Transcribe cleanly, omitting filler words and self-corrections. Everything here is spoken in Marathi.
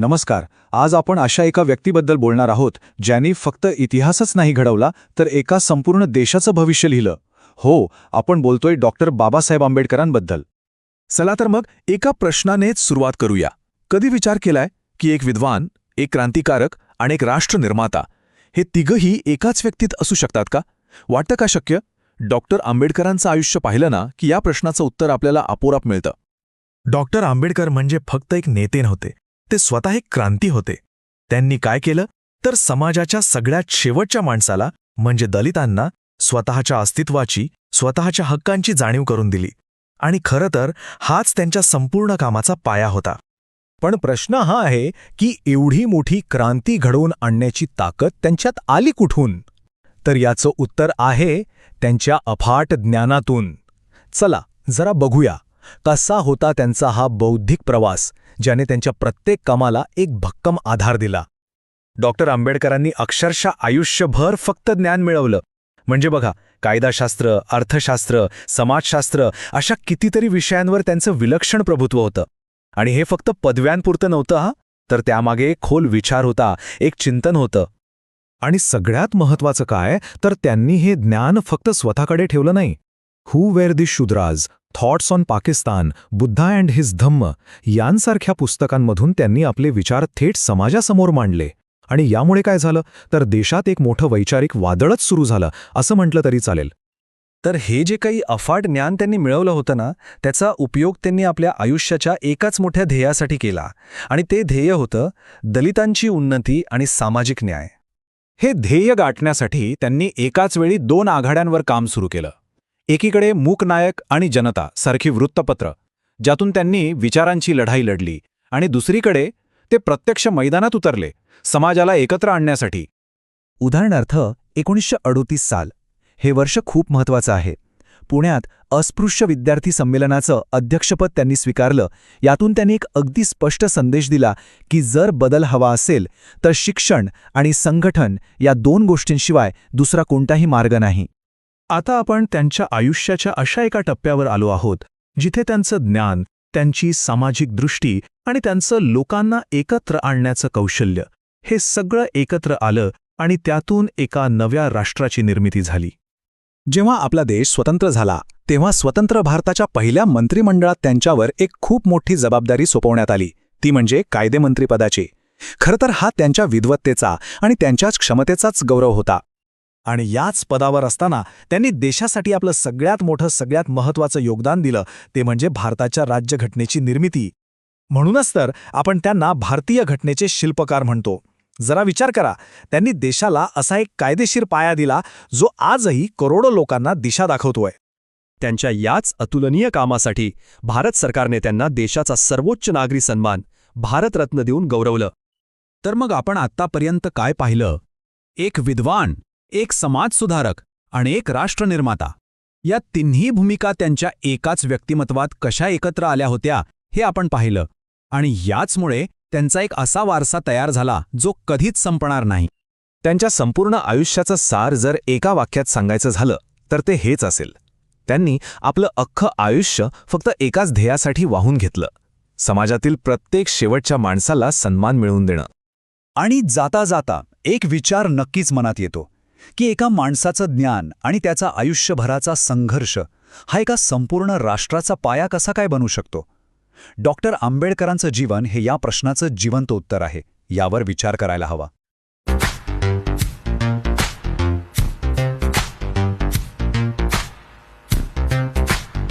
नमस्कार. आज आपण अशा एका व्यक्तीबद्दल बोलणार आहोत ज्यांनी फक्त इतिहासच नाही घडवला तर एका संपूर्ण देशाचं भविष्य लिहिलं. हो, आपण बोलतोय डॉक्टर बाबासाहेब आंबेडकरांबद्दल. चला तर मग एका प्रश्नानेच सुरुवात करूया. कधी विचार केलाय की एक विद्वान, एक क्रांतिकारक आणि एक राष्ट्रनिर्माता हे तिघही एकाच व्यक्तीत असू शकतात का? वाटतं का शक्य? डॉक्टर आंबेडकरांचं आयुष्य पाहिलं ना की या प्रश्नाचं उत्तर आपल्याला आपोआप मिळतं. डॉक्टर आंबेडकर म्हणजे फक्त एक नेते नव्हते, ते स्वतः एक क्रांती होते. त्यांनी काय केलं तर समाजाच्या सगळ्यात शेवटच्या माणसाला म्हणजे दलितांना स्वतःच्या अस्तित्वाची, स्वतःच्या हक्कांची जाणीव करून दिली. आणि खरं तर हाच त्यांच्या संपूर्ण कामाचा पाया होता. पण प्रश्न हा आहे की एवढी मोठी क्रांती घडवून आणण्याची ताकद त्यांच्यात आली कुठून? तर याचं उत्तर आहे त्यांच्या अफाट ज्ञानातून. चला जरा बघूया कसा होता त्यांचा हा बौद्धिक प्रवास, ज्याने त्यांच्या प्रत्येक कामाला एक भक्कम आधार दिला. डॉक्टर आंबेडकरांनी अक्षरशः आयुष्यभर फक्त ज्ञान मिळवलं. म्हणजे बघा, कायदाशास्त्र, अर्थशास्त्र, समाजशास्त्र अशा कितीतरी विषयांवर त्यांचं विलक्षण प्रभुत्व होतं. आणि हे फक्त पदव्यांपुरतं नव्हतं हा, तर त्यामागे खोल विचार होता, एक चिंतन होतं. आणि सगळ्यात महत्त्वाचं काय तर त्यांनी हे ज्ञान फक्त स्वतःकडे ठेवलं नाही. Who were the Shudras, thoughts on Pakistan, Buddha and his Dhamma यांसारख्या पुस्तकांमधून त्यांनी आपले विचार थेट समाजासमोर मांडले. आणि यामुळे काय झालं तर देशात एक मोठं वैचारिक वादळच सुरू झालं असं म्हटलं तरी चालेल. तर हे जे काही अफाट ज्ञान त्यांनी मिळवलं होतं ना, त्याचा उपयोग त्यांनी आपल्या आयुष्याच्या एकाच मोठ्या ध्येयासाठी केला. आणि ते ध्येय होतं दलितांची उन्नती आणि सामाजिक न्याय. हे ध्येय गाठण्यासाठी त्यांनी एकाच वेळी 2 आघाड्यांवर काम सुरू केलं. एकीकडे मूक नायक आणि जनता सारखी वृत्तपत्र, ज्यातून त्यांनी विचारांची लढाई लढली. आणि दुसरीकडे ते प्रत्यक्ष मैदानात उतरले समाजाला एकत्र आणण्यासाठी. उदाहरणार्थ 1938 साल हे वर्ष खूप महत्त्वाचं आहे. पुण्यात अस्पृश्य विद्यार्थी संमेलनाचं अध्यक्षपद त्यांनी स्वीकारलं. यातून त्यांनी एक अगदी स्पष्ट संदेश दिला की जर बदल हवा असेल तर शिक्षण आणि संघटन या 2 गोष्टींशिवाय दुसरा कोणताही मार्ग नाही. आता आपण त्यांच्या आयुष्याच्या अशा एका टप्प्यावर आलो आहोत जिथे त्यांचं ज्ञान, त्यांची सामाजिक दृष्टी आणि त्यांचं लोकांना एकत्र आणण्याचं कौशल्य हे सगळं एकत्र आलं आणि त्यातून एका नव्या राष्ट्राची निर्मिती झाली. जेव्हा आपला देश स्वतंत्र झाला तेव्हा स्वतंत्र भारताच्या पहिल्या मंत्रिमंडळात त्यांच्यावर एक खूप मोठी जबाबदारी सोपवण्यात आली, ती म्हणजे कायदेमंत्रीपदाची. खरं तर हा त्यांच्या विद्वत्तेचा आणि त्यांच्याच क्षमतेचाच गौरव होता. आणि याच पदावर असताना त्यांनी देशासाठी आपलं सगळ्यात मोठं, सगळ्यात महत्त्वाचं योगदान दिलं, ते म्हणजे भारताच्या राज्यघटनेची निर्मिती. म्हणूनच तर आपण त्यांना भारतीय घटनेचे शिल्पकार म्हणतो. जरा विचार करा, त्यांनी देशाला असा एक कायदेशीर पाया दिला जो आजही करोडो लोकांना दिशा दाखवतोय. त्यांच्या याच अतुलनीय कामासाठी भारत सरकारने त्यांना देशाचा सर्वोच्च नागरी सन्मान भारतरत्न देऊन गौरवलं. तर मग आपण आत्तापर्यंत काय पाहिलं? एक विद्वान, एक समाजसुधारक आणि एक राष्ट्रनिर्माता, या तिन्ही भूमिका त्यांच्या एकाच व्यक्तिमत्वात कशा एकत्र आल्या होत्या हे आपण पाहिलं. आणि याचमुळे त्यांचा एक असा वारसा तयार झाला जो कधीच संपणार नाही. त्यांच्या संपूर्ण आयुष्याचं सार जर एका वाक्यात सांगायचं झालं तर ते हेच असेल: त्यांनी आपलं अख्खं आयुष्य फक्त एकाच ध्येयासाठी वाहून घेतलं, समाजातील प्रत्येक शेवटच्या माणसाला सन्मान मिळवून देणं. आणि जाता जाता एक विचार नक्कीच मनात येतो की एका माणसाचं ज्ञान आणि त्याचा आयुष्यभराचा संघर्ष हा एका संपूर्ण राष्ट्राचा पाया कसा काय बनू शकतो? डॉक्टर आंबेडकरांचं जीवन हे या प्रश्नाचं जिवंत उत्तर आहे. यावर विचार करायला हवा.